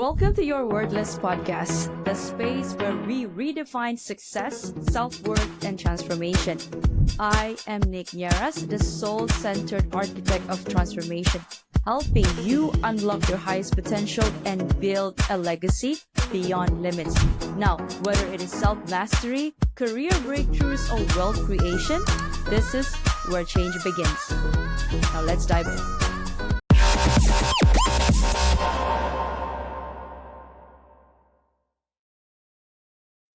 Welcome to your Wordless podcast, the space where we redefine success, self-worth, and transformation. I am Nick Nieras, the soul-centered architect of transformation, helping you unlock your highest potential and build a legacy beyond limits. Now, whether it is self-mastery, career breakthroughs, or wealth creation, this is where change begins. Now, let's dive in.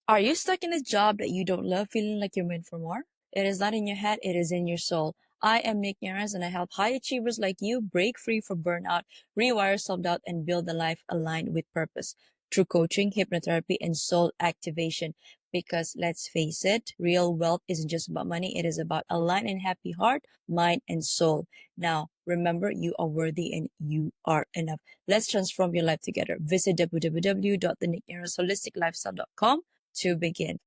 Are you stuck in a job that you don't love, feeling like you're meant for more? It is not in your head, it is in your soul. I am Nick Nieras, and I help high achievers like you break free from burnout, rewire self-doubt, and build a life aligned with purpose through coaching, hypnotherapy, and soul activation. Because let's face it, real wealth isn't just about money. It is about aligned and happy heart, mind, and soul. Now, remember, you are worthy and you are enough. Let's transform your life together. Visit www.thenicknierasholisticlifestyle.com to begin.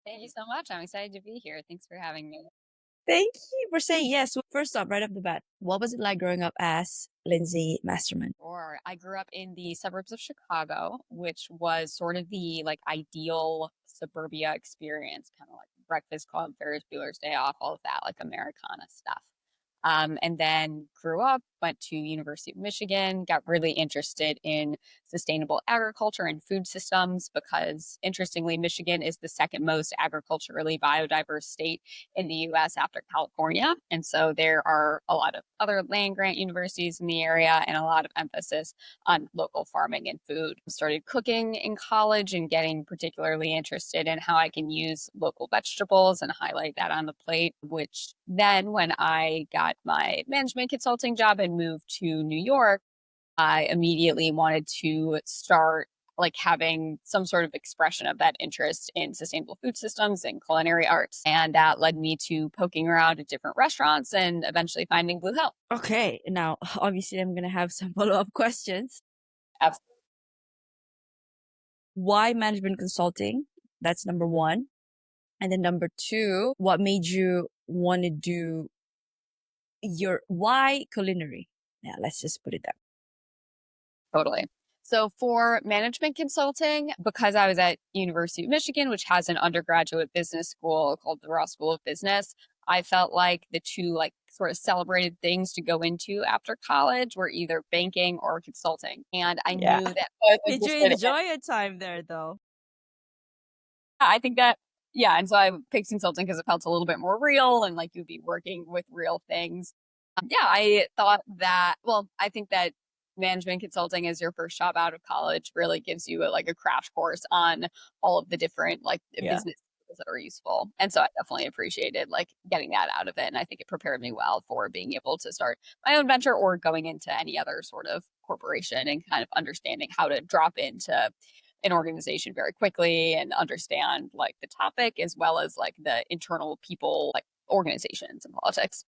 Thank you so much. I'm excited to be here. Thanks for having me. Thank you for saying yes. First off, right off the bat, what was it like growing up as Lindsey Masterman? Or I grew up in the suburbs of Chicago, which was sort of the ideal suburbia experience, kind of like Breakfast Club, Ferris Bueller's Day Off, all of that, like Americana stuff. And then grew up, went to University of Michigan, got really interested in sustainable agriculture and food systems because, interestingly, Michigan is the second most agriculturally biodiverse state in the U.S. after California. And so there are a lot of other land grant universities in the area and a lot of emphasis on local farming and food. Started cooking in college and getting particularly interested in how I can use local vegetables and highlight that on the plate, which then when I got my management consulting job and moved to New York, I immediately wanted to start having some sort of expression of that interest in sustainable food systems and culinary arts. And that led me to poking around at different restaurants and eventually finding Blue Hill. Okay, now obviously I'm going to have some follow-up questions. Absolutely. Why management consulting? That's number one. And then number two, what made you want to do why culinary? Yeah, let's just put it there. Totally. So for management consulting, because I was at University of Michigan, which has an undergraduate business school called the Ross School of Business, I felt like the two sort of celebrated things to go into after college were either banking or consulting. And I knew that. Did you enjoy your time there though? I think that, yeah. And so I picked consulting because it felt a little bit more real and like you'd be working with real things. I thought that, I think that management consulting as your first job out of college really gives you a crash course on all of the different business skills that are useful. And so I definitely appreciated getting that out of it. And I think it prepared me well for being able to start my own venture or going into any other sort of corporation and kind of understanding how to drop into an organization very quickly and understand the topic as well as the internal people, organizations and politics.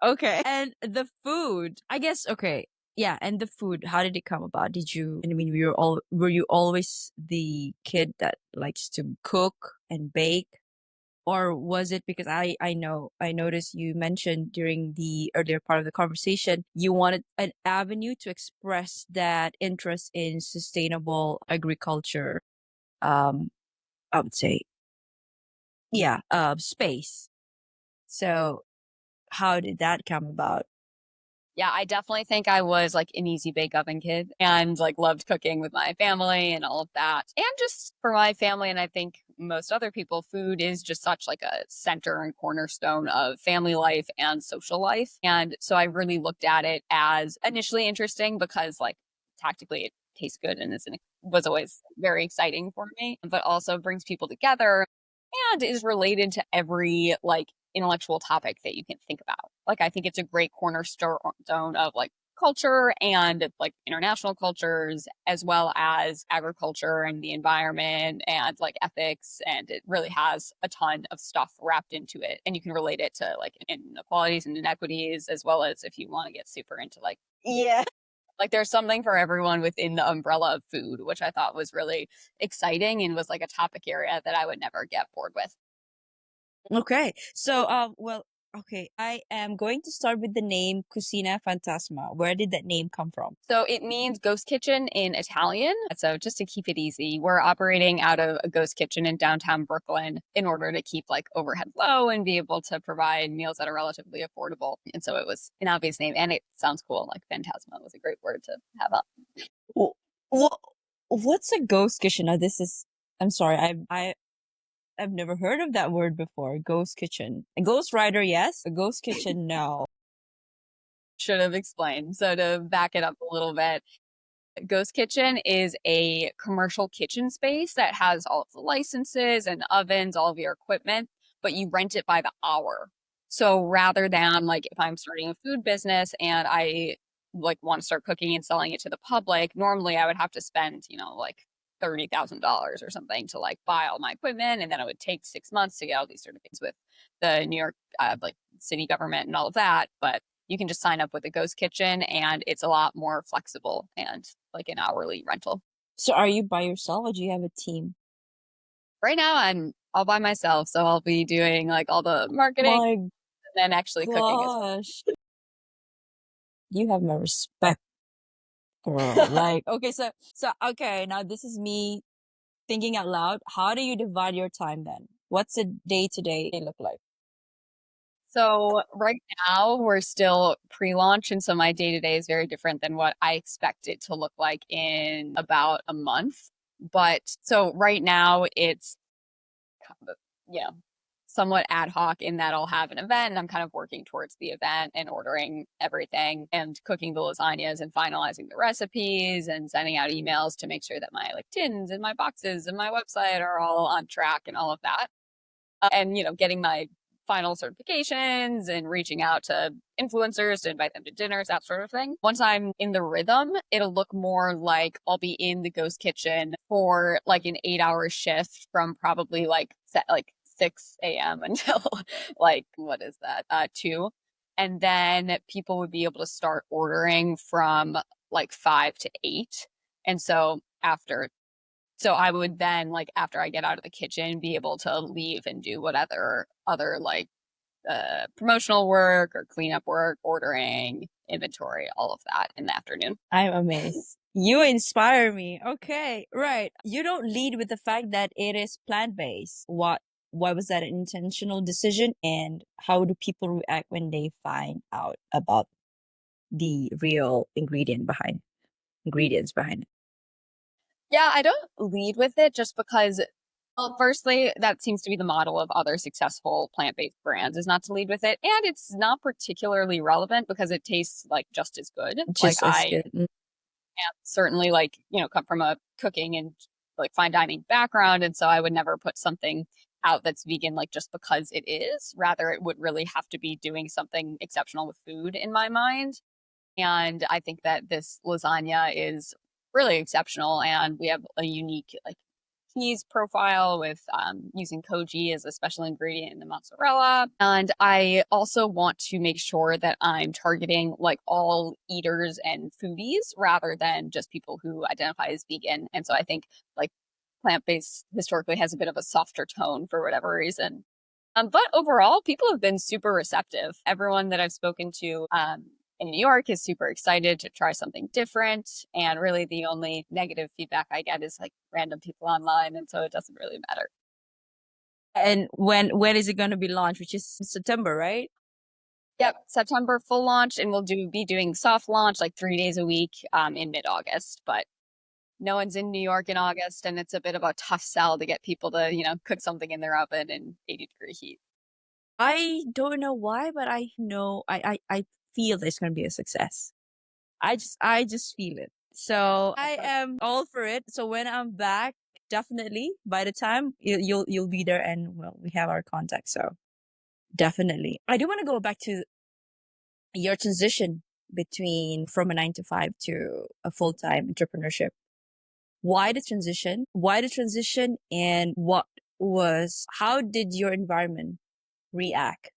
Okay. And the food, I guess, okay. Yeah. And the food, how did it come about? Were you always the kid that likes to cook and bake? Or was it because I noticed you mentioned during the earlier part of the conversation, you wanted an avenue to express that interest in sustainable agriculture, I would say, space. So how did that come about? Yeah, I definitely think I was an easy bake oven kid and loved cooking with my family and all of that. And just for my family, and I think most other people, food is just such a center and cornerstone of family life and social life. And so I really looked at it as initially interesting because tactically it tastes good and was always very exciting for me, but also brings people together and is related to every intellectual topic that you can think about. I think it's a great cornerstone of culture and international cultures, as well as agriculture and the environment and ethics. And it really has a ton of stuff wrapped into it. And you can relate it to inequalities and inequities, as well as if you want to get super into there's something for everyone within the umbrella of food, which I thought was really exciting and was a topic area that I would never get bored with. Okay. So, Okay, I am going to start with the name Cucina Fantasma. Where did that name come from? So it means ghost kitchen in Italian. So just to keep it easy, we're operating out of a ghost kitchen in downtown Brooklyn in order to keep like overhead low and be able to provide meals that are relatively affordable. And so it was an obvious name and it sounds cool. Like Phantasma was a great word to have up. Wh- wh- What's a ghost kitchen? Now, this is, I'm sorry, I've never heard of that word before. Ghost kitchen. A ghost rider, yes. A ghost kitchen, no. Should have explained. So to back it up a little bit, Ghost Kitchen is a commercial kitchen space that has all of the licenses and ovens, all of your equipment, but you rent it by the hour. So rather than like if I'm starting a food business and I like want to start cooking and selling it to the public, normally I would have to spend, like $30,000 or something to like buy all my equipment, and then it would take 6 months to get all these certificates with the New York like city government and all of that. But you can just sign up with a ghost kitchen and it's a lot more flexible and like an hourly rental. So are you by yourself or do you have a team? Right now I'm all by myself, so I'll be doing like all the marketing My and then actually cooking as well. gosh. You have my respect, girl. Like, okay, okay, now this is me thinking out loud. How do you divide your time then? What's a day to day look like? So right now we're still pre-launch, and so my day-to-day is very different than what I expect it to look like in about a month. But so right now it's kind of, somewhat ad hoc in that I'll have an event and I'm kind of working towards the event and ordering everything and cooking the lasagnas and finalizing the recipes and sending out emails to make sure that my like tins and my boxes and my website are all on track and all of that. And getting my final certifications and reaching out to influencers to invite them to dinners, that sort of thing. Once I'm in the rhythm, it'll look more like I'll be in the ghost kitchen for like an 8-hour shift from probably like set like 6 a.m. until like what is that? 2. And then people would be able to start ordering from like 5 to 8. And so I would then, like, after I get out of the kitchen, be able to leave and do whatever other, like, promotional work or cleanup work, ordering, inventory, all of that in the afternoon. I'm amazed. You inspire me. Okay, right. You don't lead with the fact that it is plant-based. Why was that an intentional decision? And how do people react when they find out about the real ingredients behind it? Yeah, I don't lead with it just because, well, firstly, that seems to be the model of other successful plant-based brands is not to lead with it. And it's not particularly relevant because it tastes like just as good. Like Just as I good. Mm. am certainly like, come from a cooking and like fine dining background. And so I would never put something out that's vegan like just because it is. Rather, it would really have to be doing something exceptional with food in my mind. And I think that this lasagna is really exceptional. And we have a unique like cheese profile with using koji as a special ingredient in the mozzarella. And I also want to make sure that I'm targeting like all eaters and foodies rather than just people who identify as vegan. And so I think like plant-based historically has a bit of a softer tone for whatever reason. But overall, people have been super receptive. Everyone that I've spoken to in New York is super excited to try something different. And really, the only negative feedback I get is like random people online. And so it doesn't really matter. And when is it going to be launched? Which is September, right? Yep, September full launch, and we'll be doing soft launch like 3 days a week in mid-August. But no one's in New York in August, and it's a bit of a tough sell to get people to cook something in their oven in 80-degree heat. I don't know why, but I know I feel it's going to be a success. I just feel it. So I am all for it. So when I'm back, definitely by the time you'll be there, and well, we have our contact. So definitely, I do want to go back to your transition between from a 9 to 5 to a full-time entrepreneurship. Why the transition? Why the transition? And how did your environment react?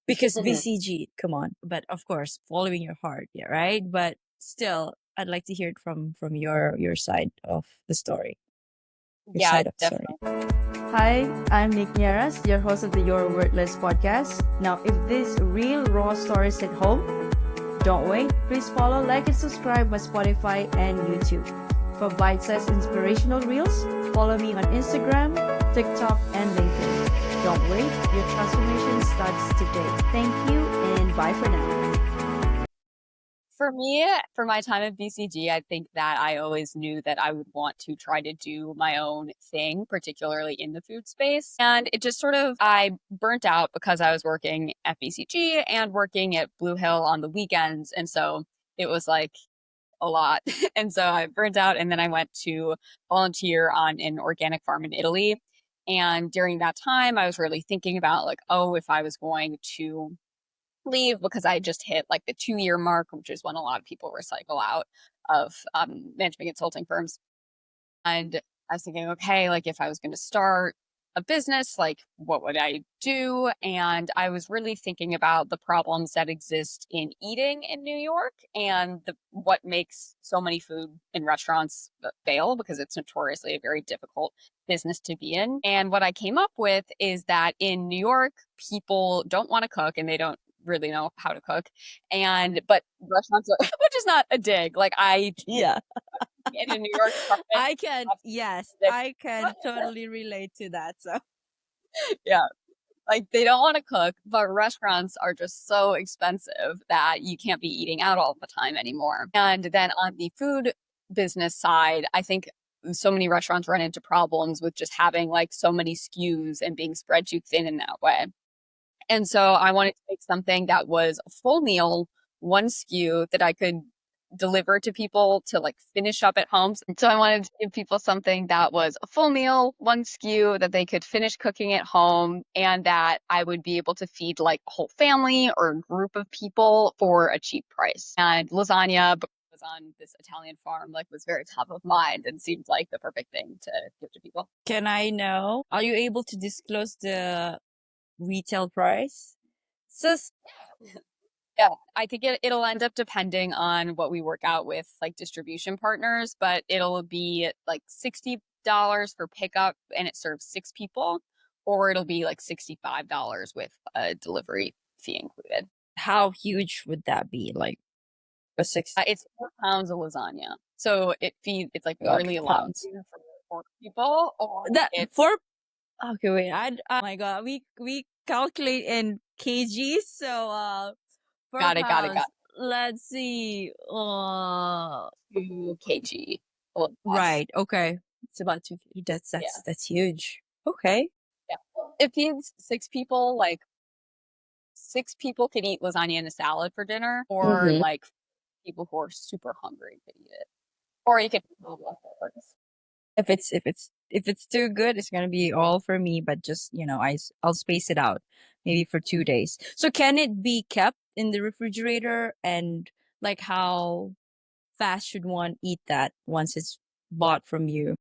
Because BCG, come on. But of course, following your heart, yeah, right? But still, I'd like to hear it from your side of the story. Your Yeah, side up, sorry. definitely. Hi, I'm Nick Nieras, your host of the Your Worthless podcast. Now, if these real raw stories hit home, don't wait. Please follow, like, and subscribe my Spotify and YouTube. For bite-sized inspirational reels, follow me on Instagram, TikTok, and LinkedIn. Don't wait. Your transformation starts today. Thank you, and bye for now. For me, for my time at BCG, I think that I always knew that I would want to try to do my own thing, particularly in the food space. And it just sort of, I burnt out because I was working at BCG and working at Blue Hill on the weekends. And so it was like a lot. And so I burnt out, and then I went to volunteer on an organic farm in Italy. And during that time, I was really thinking about like, oh, if I was going to leave, because I just hit like the 2 year mark, which is when a lot of people recycle out of management consulting firms. And I was thinking, okay, like if I was going to start a business, like what would I do? And I was really thinking about the problems that exist in eating in New York and what makes so many food in restaurants fail, because it's notoriously a very difficult business to be in. And what I came up with is that in New York, people don't want to cook and they don't really know how to cook. But restaurants are, which is not a dig. Like I Yeah. in a New York apartment. I can, yes, I can totally relate to that. So, Yeah. Like they don't want to cook, but restaurants are just so expensive that you can't be eating out all the time anymore. And then on the food business side, I think so many restaurants run into problems with just having like so many SKUs and being spread too thin in that way. And so I wanted to make something that was a full meal, one SKU that I could deliver to people to like finish up at home. So I wanted to give people something that was a full meal, one SKU that they could finish cooking at home, and that I would be able to feed like a whole family or a group of people for a cheap price. And lasagna was on this Italian farm, like was very top of mind and seemed like the perfect thing to give to people. can I know? Are you able to disclose the retail price? So, Yeah, I think it'll end up depending on what we work out with like distribution partners, but it'll be like $60 for pickup and it serves 6 people, or it'll be like $65 with a delivery fee included. how huge would that be? Like a six? It's 4 pounds of lasagna, so it's like Okay, really a lot pounds. for 4 people, or That it's four. Okay, wait. Oh my God, we calculate in kgs. So, 4 got it, pounds. Let's see. 2 kg. A little less. Right. Okay. It's about 2 kg. That's Yeah, that's huge. Okay. yeah. It feeds 6 people. Like 6 people could eat lasagna and a salad for dinner, or Mm-hmm. like people who are super hungry could eat it. Or you could have leftovers. If it's too good, it's gonna be all for me. But just I'll space it out, maybe for 2 days. So can it be kept in the refrigerator? And like, how fast should one eat that once it's bought from you?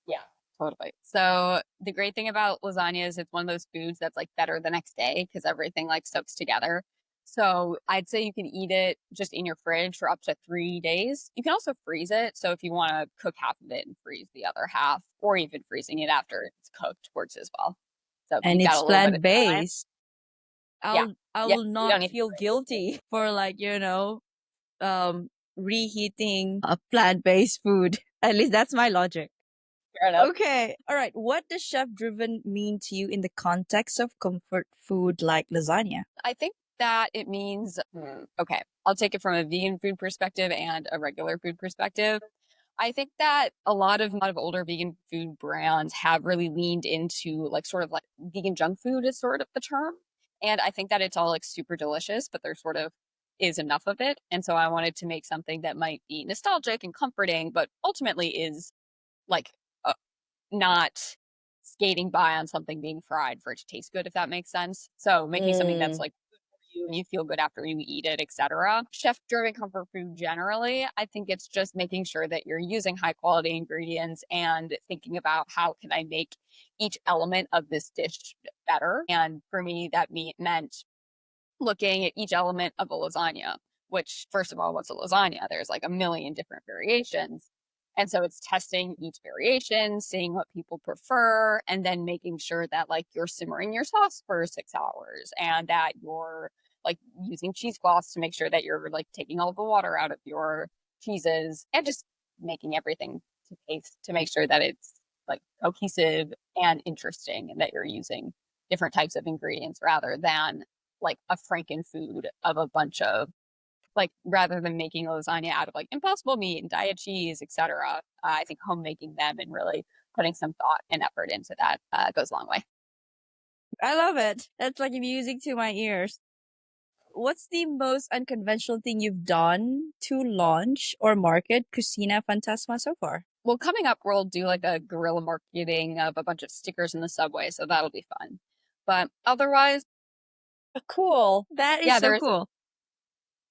Yeah, totally. So the great thing about lasagna is it's one of those foods that's like better the next day because everything like soaks together. So I'd say you can eat it just in your fridge for up to 3 days. You can also freeze it. So if you want to cook half of it and freeze the other half, or even freezing it after it's cooked works as well. So if And you've got a it's little bit plant of time, based. yeah, I yeah, will you not don't need to feel freeze it. guilty for, like, reheating a plant-based food. At least that's my logic. Fair enough. Okay. All right. What does chef driven mean to you in the context of comfort food like lasagna? I think that it means, okay, I'll take it from a vegan food perspective and a regular food perspective. I think that a lot of older vegan food brands have really leaned into like sort of like vegan junk food is sort of the term. And I think that it's all like super delicious, but there sort of is enough of it. And so I wanted to make something that might be nostalgic and comforting, but ultimately is like not skating by on something being fried for it to taste good, if that makes sense. So making something that's Mm. like good for you and you feel good after you eat it, etc. Chef driven comfort food generally, I think it's just making sure that you're using high quality ingredients and thinking about how can I make each element of this dish better. And for me, that meant looking at each element of a lasagna, which first of all, what's a lasagna? There's like a million different variations. And so it's testing each variation, seeing what people prefer, and then making sure that like you're simmering your sauce for 6 hours and that you're like using cheesecloths to make sure that you're like taking all the water out of your cheeses and just making everything to taste to make sure that it's like cohesive and interesting and that you're using different types of ingredients rather than like a frankenfood of a bunch of like rather than making lasagna out of like impossible meat and diet cheese, etc. I think homemaking them and really putting some thought and effort into that goes a long way. I love it. That's like music to my ears. What's the most unconventional thing you've done to launch or market Cucina Fantasma so far? Well, coming up, we'll do like a guerrilla marketing of a bunch of stickers in the subway, so that'll be fun. But otherwise, Cool. That is yeah, so there's cool.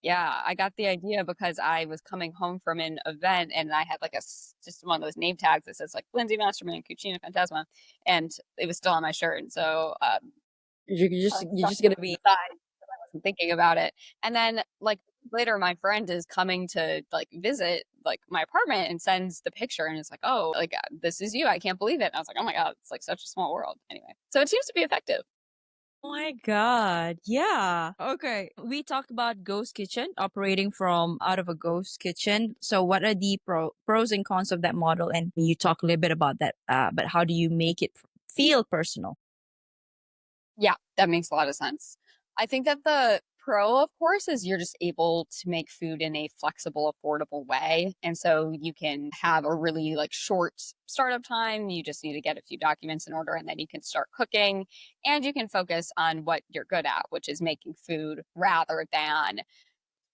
yeah, I got the idea because I was coming home from an event and I had like just one of those name tags that says like Lindsey Masterman, Cucina Fantasma, and it was still on my shirt. And so You're stuck just it gonna to be. the side. I wasn't thinking about it. And then like later, my friend is coming to like visit like my apartment and sends the picture and it's like, oh, like this is you. I can't believe it. And I was like, oh my God, it's like such a small world. Anyway, so it seems to be effective. Oh my God. Yeah. Okay. We talked about ghost kitchen operating from out of a ghost kitchen. So what are the pros and cons of that model? And you talk a little bit about that, but how do you make it feel personal? Yeah, that makes a lot of sense. I think that the pro, of course, is you're just able to make food in a flexible, affordable way. And so you can have a really like short startup time. You just need to get a few documents in order and then you can start cooking. And you can focus on what you're good at, which is making food rather than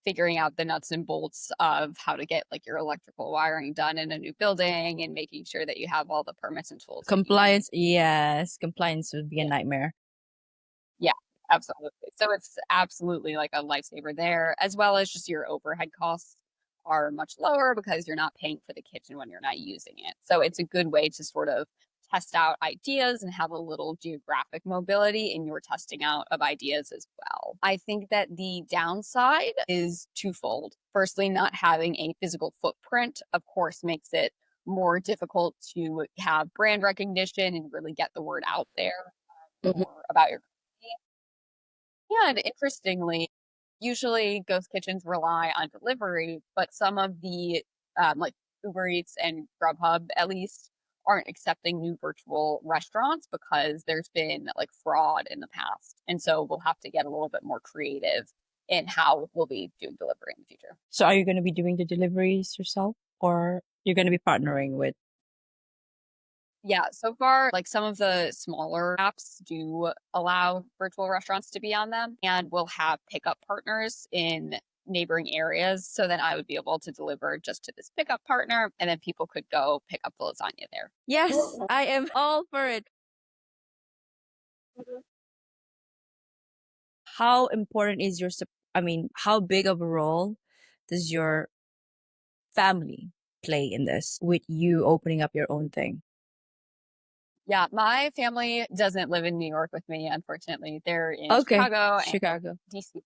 figuring out the nuts and bolts of how to get like your electrical wiring done in a new building and making sure that you have all the permits and tools that you need. Compliance. Yes. Compliance would be a Yeah. nightmare. Yeah, absolutely. So it's absolutely like a lifesaver there, as well as just your overhead costs are much lower because you're not paying for the kitchen when you're not using it. So it's a good way to sort of test out ideas and have a little geographic mobility in your testing out of ideas as well. I think that the downside is twofold. Firstly, not having a physical footprint, of course, makes it more difficult to have brand recognition and really get the word out there Mhm. more about your company. And interestingly, usually ghost kitchens rely on delivery, but some of the like Uber Eats and Grubhub at least aren't accepting new virtual restaurants because there's been like fraud in the past. And so we'll have to get a little bit more creative in how we'll be doing delivery in the future. So are you going to be doing the deliveries yourself or you're going to be partnering with? Yeah, so far, like some of the smaller apps do allow virtual restaurants to be on them, and we'll have pickup partners in neighboring areas so that I would be able to deliver just to this pickup partner, and then people could go pick up the lasagna there. Yes, I am all for it. How important is your, I mean, how big of a role does your family play in this with you opening up your own thing? Yeah, my family doesn't live in New York with me, unfortunately. They're in Okay, Chicago and Chicago. DC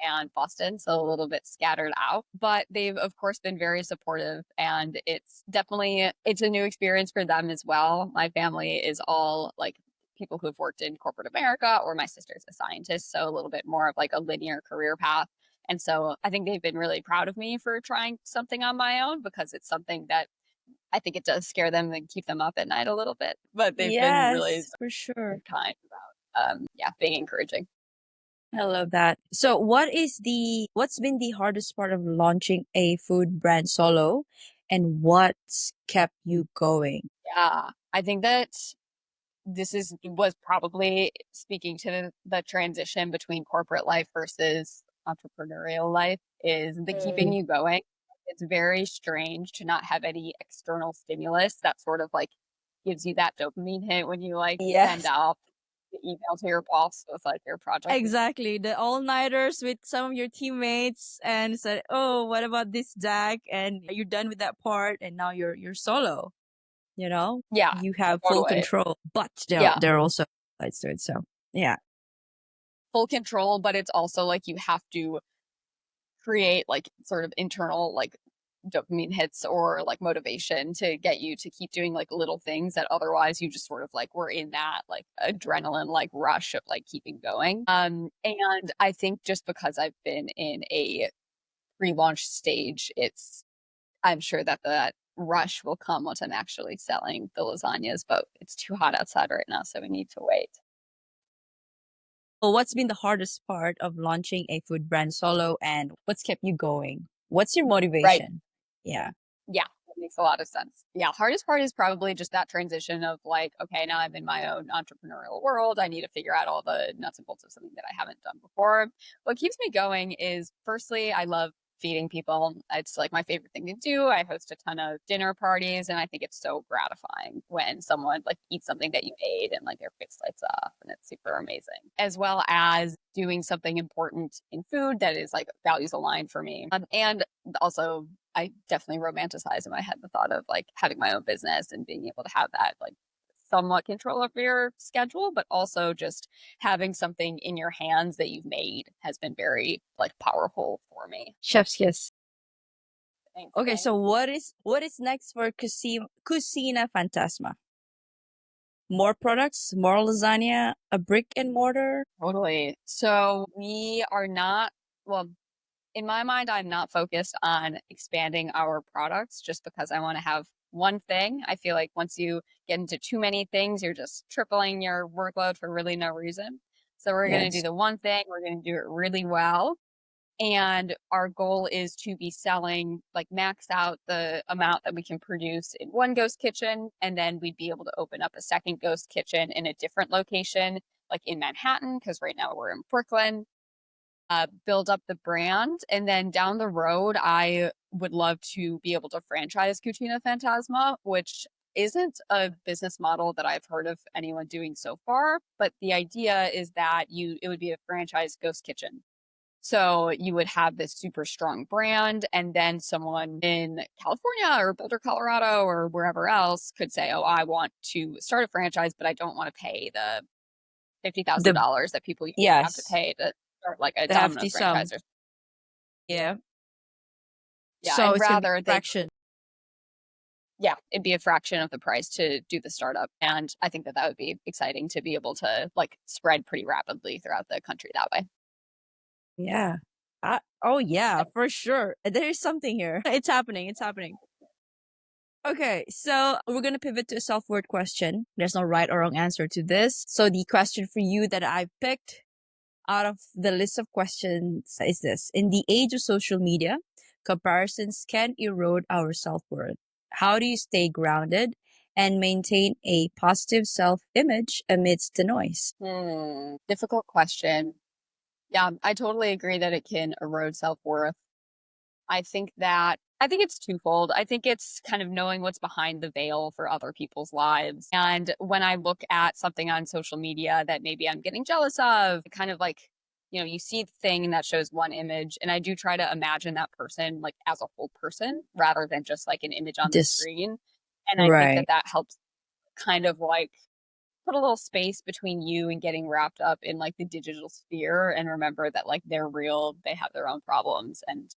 and Boston, so a little bit scattered out. But they've of course been very supportive and it's a new experience for them as well. My family is all like people who've worked in corporate America or my sister's a scientist, so a little bit more of like a linear career path. And so I think they've been really proud of me for trying something on my own because it's something that I think it does scare them and keep them up at night a little bit, but they've been really Yes, for sure. kind about, yeah, being encouraging. I love that. So what's been the hardest part of launching a food brand solo and what's kept you going? Yeah, I think that was probably speaking to the transition between corporate life versus entrepreneurial life is the keeping Mm. you going. It's very strange to not have any external stimulus that sort of like gives you that dopamine hit when you like send Yes. out the email to your boss with like your project. Exactly. The all-nighters with some of your teammates and said, "Oh, what about this deck?" And you're done with that part and now you're solo, you know? Yeah, You have full totally. control, but Yeah, there are also sides to it. So, yeah. full control, but it's also like you have to create like sort of internal like dopamine hits or like motivation to get you to keep doing like little things that otherwise you just sort of like were in that like adrenaline like rush of like keeping going. And I think just because I've been in a pre-launch stage, I'm sure that that rush will come once I'm actually selling the lasagnas, but it's too hot outside right now, so we need to wait. Well, what's been the hardest part of launching a food brand solo and what's kept you going? What's your Right. motivation? Yeah. Yeah, that makes a lot of sense. Yeah, hardest part is probably just that transition of like, okay, now I'm in my own entrepreneurial world. I need to figure out all the nuts and bolts of something that I haven't done before. What keeps me going is firstly, I love feeding people. It's like my favorite thing to do. I host a ton of dinner parties and I think it's so gratifying when someone like eats something that you made and like their face lights up and it's super amazing. As well as doing something important in food that is like values aligned for me. And also I definitely romanticize in my head the thought of like having my own business and being able to have that like somewhat control of your schedule, but also just having something in your hands that you've made has been very like powerful for me. Chef's kiss. Thanks. Okay, Thanks. so what is next for Cucina Fantasma? More products, more lasagna, a brick and mortar? Totally. So we are not, well, in my mind, I'm not focused on expanding our products just because I want to have one thing. I feel like once you get into too many things, you're just tripling your workload for really no reason. So we're going to do Yes. the one thing, we're going to do it really well. And our goal is to be selling, like max out the amount that we can produce in one ghost kitchen. And then we'd be able to open up a second ghost kitchen in a different location, like in Manhattan, because right now we're in Brooklyn. Build up the brand. And then down the road, I would love to be able to franchise Cucina Fantasma, which isn't a business model that I've heard of anyone doing so far. But the idea is that it would be a franchise ghost kitchen. So you would have this super strong brand, and then someone in California or Boulder, Colorado, or wherever else could say, "Oh, I want to start a franchise, but I don't want to pay the The $50,000 that people usually have to yes, pay to start like a the hefty Domino's franchise." sum. Or Yeah. yeah, So I'd it's gonna be rather a fraction. yeah, it'd be a fraction of the price to do the startup, and I think that that would be exciting to be able to like spread pretty rapidly throughout the country that way. Yeah. Oh yeah, for sure. There is something here. It's happening. It's happening. Okay, so we're gonna pivot to a self-worth question. There's no right or wrong answer to this. So the question for you that I picked out of the list of questions is this. In the age of social media, comparisons can erode our self-worth. How do you stay grounded and maintain a positive self-image amidst the noise? Difficult question. Yeah, I totally agree that it can erode self-worth. I think it's twofold. I think it's kind of knowing what's behind the veil for other people's lives. And when I look at something on social media that maybe I'm getting jealous of, kind of like, you see the thing that shows one image, and I do try to imagine that person like as a whole person rather than just like an image on the This screen. And I think that right. that helps kind of like put a little space between you and getting wrapped up in like the digital sphere and remember that like they're real, they have their own problems, and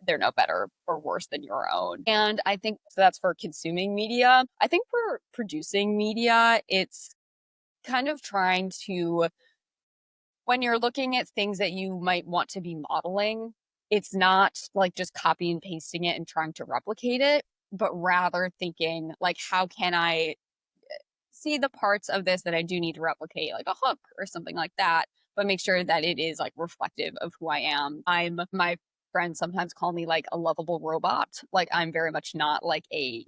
they're no better or worse than your own. And I think so that's for consuming media. I think for producing media, it's kind of trying to, when you're looking at things that you might want to be modeling, it's not like just copy and pasting it and trying to replicate it, but rather thinking like, how can I see the parts of this that I do need to replicate, like a hook or something like that, but make sure that it is like reflective of who I am. My friends sometimes call me like a lovable robot. Like I'm very much not like a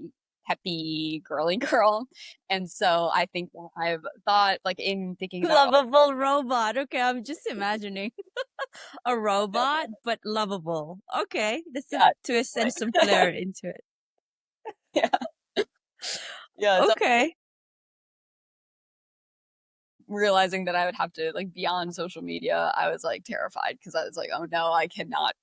peppy girly girl. And so I think that I've thought like in thinking about Lovable robot. Okay, I'm just imagining a robot, but lovable. Okay, that's a yeah, twist and like some flair into it. yeah. Yeah, so Okay. realizing that I would have to like be on social media, I was like terrified because I was like, oh no, I cannot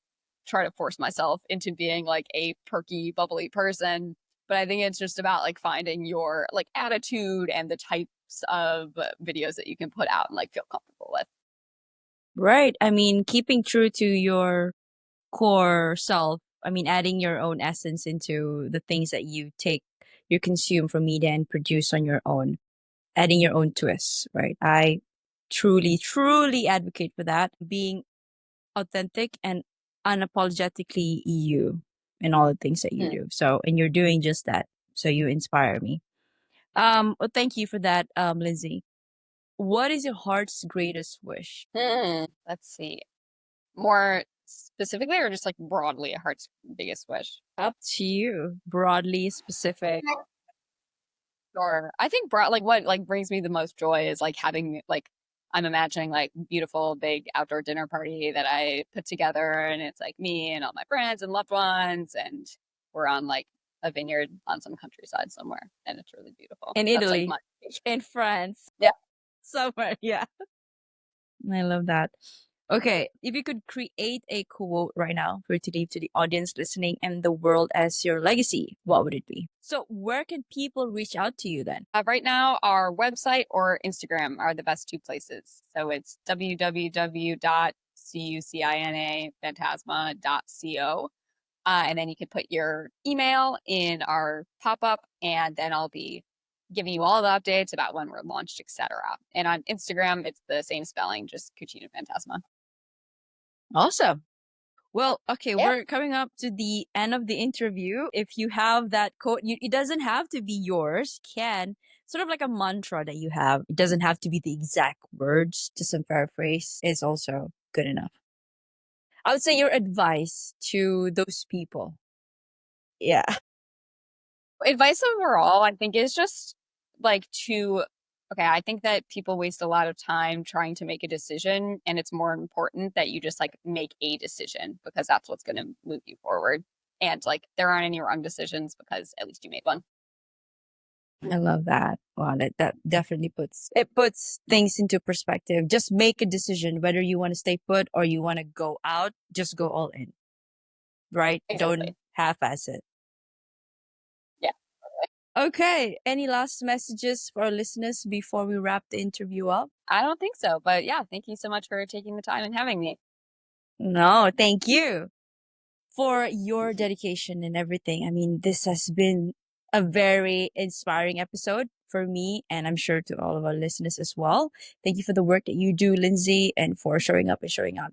try to force myself into being like a perky, bubbly person. But I think it's just about like finding your like attitude and the types of videos that you can put out and like feel comfortable with. Right. I mean, keeping true to your core self. adding your own essence into the things that you consume from media and produce on your own, adding your own twists, right? I truly, truly advocate for that, being authentic and unapologetically you in all the things that you do. So, and you're doing just that. So you inspire me. Well, thank you for that, Lindsay. What is your heart's greatest wish? Let's see. More specifically or just like broadly a heart's biggest wish? Up to you. Broadly specific. Sure. I think broad like what like brings me the most joy is like having like I'm imagining like beautiful big outdoor dinner party that I put together and it's like me and all my friends and loved ones and we're on like a vineyard on some countryside somewhere and it's really beautiful. In That's like Italy, my in France. Yeah. Somewhere, yeah. I love that. Okay, if you could create a quote right now for you to leave to the audience listening and the world as your legacy, what would it be? So, where can people reach out to you then? Right now, our website or Instagram are the best two places. So it's www.cucinafantasma.co. And then you can put your email in our pop-up, and then I'll be giving you all the updates about when we're launched, etc. And on Instagram, it's the same spelling, just Cucina Fantasma. Awesome. Well, okay, Yeah. we're coming up to the end of the interview. If you have that quote, it doesn't have to be yours. Can sort of like a mantra that you have. It doesn't have to be the exact words. Just some paraphrase is also good enough. I would say your advice to those people. Yeah. Advice overall, I think, is just like I think that people waste a lot of time trying to make a decision, and it's more important that you just like make a decision because that's what's going to move you forward. And like there aren't any wrong decisions because at least you made one. I love that. Wow, that definitely puts things into perspective. Just make a decision whether you want to stay put or you want to go out. Just go all in, right? Exactly. Don't half-ass it. Yeah. Okay. Any last messages for our listeners before we wrap the interview up? I don't think so, but yeah, thank you so much for taking the time and having me. No, thank you for your dedication and everything. This has been a very inspiring episode for me, and I'm sure to all of our listeners as well. Thank you for the work that you do, Lindsay, and for showing up and showing out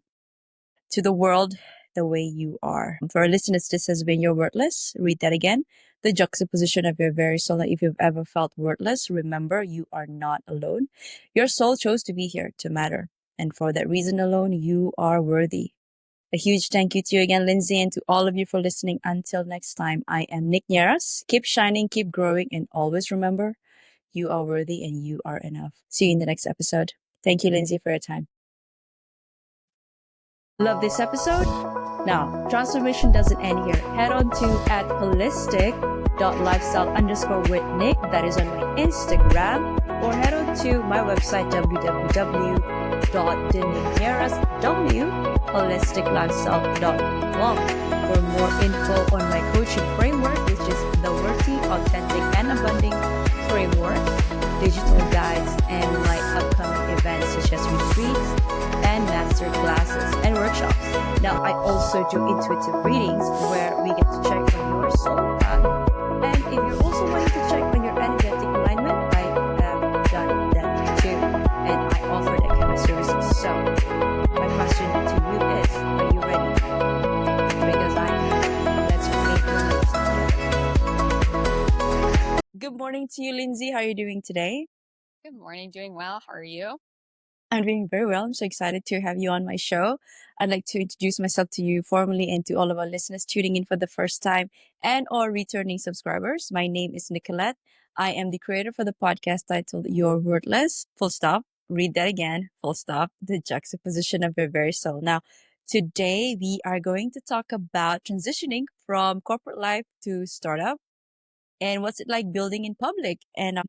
to the world the way you are. For our listeners, this has been your Wordless. Read that again. The juxtaposition of your very soul. If you've ever felt wordless, remember you are not alone. Your soul chose to be here to matter. And for that reason alone, you are worthy. A huge thank you to you again, Lindsay, and to all of you for listening. Until next time, I am Nick Nieras. Keep shining, keep growing, and always remember you are worthy and you are enough. See you in the next episode. Thank you, Lindsay, for your time. Love this episode? Now, transformation doesn't end here. Head on to @holistic.lifestyle_with_Nick. That is on my Instagram. Or head on to my website, www.denise.holisticlifestyle.com for more info on my coaching framework, which is the Worthy, Authentic, and Abundant Framework, digital guides, and my upcoming events such as retreats and master classes and workshops. Now, I also do intuitive readings where we get to check on your soul path. And if you're also wanting to check on your energetic alignment, I have done that too. And I offer that kind of services. So, my question to you is, are you ready? Because I am. Let's make the most. Good morning to you, Lindsay. How are you doing today? Good morning, doing well. How are you? I'm doing very well. I'm so excited to have you on my show. I'd like to introduce myself to you formally and to all of our listeners tuning in for the first time and or returning subscribers. My name is Nicolette. I am the creator for the podcast titled You're Wordless, full stop. Read that again, full stop. The juxtaposition of your very soul. Now, today we are going to talk about transitioning from corporate life to startup and what's it like building in public. And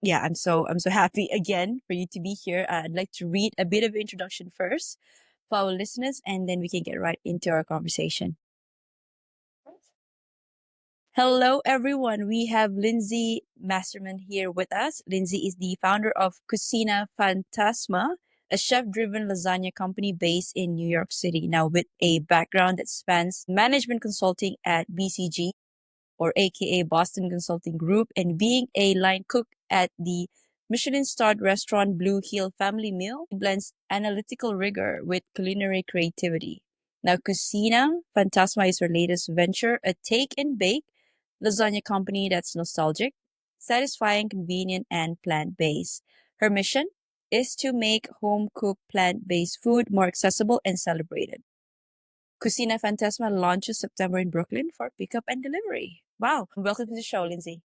yeah, I'm so happy again for you to be here. I'd like to read a bit of introduction first for our listeners, and then we can get right into our conversation. Hello, everyone. We have Lindsey Masterman here with us. Lindsey is the founder of Cucina Fantasma, a chef-driven lasagna company based in New York City. Now, with a background that spans management consulting at BCG, or aka Boston Consulting Group, and being a line cook at the Michelin-starred restaurant Blue Hill Family Meal, blends analytical rigor with culinary creativity. Now, Cucina Fantasma is her latest venture, a take and bake lasagna company that's nostalgic, satisfying, convenient, and plant-based. Her mission is to make home-cooked plant-based food more accessible and celebrated. Cucina Fantasma launches September in Brooklyn for pickup and delivery. Wow. Welcome to the show, Lindsay.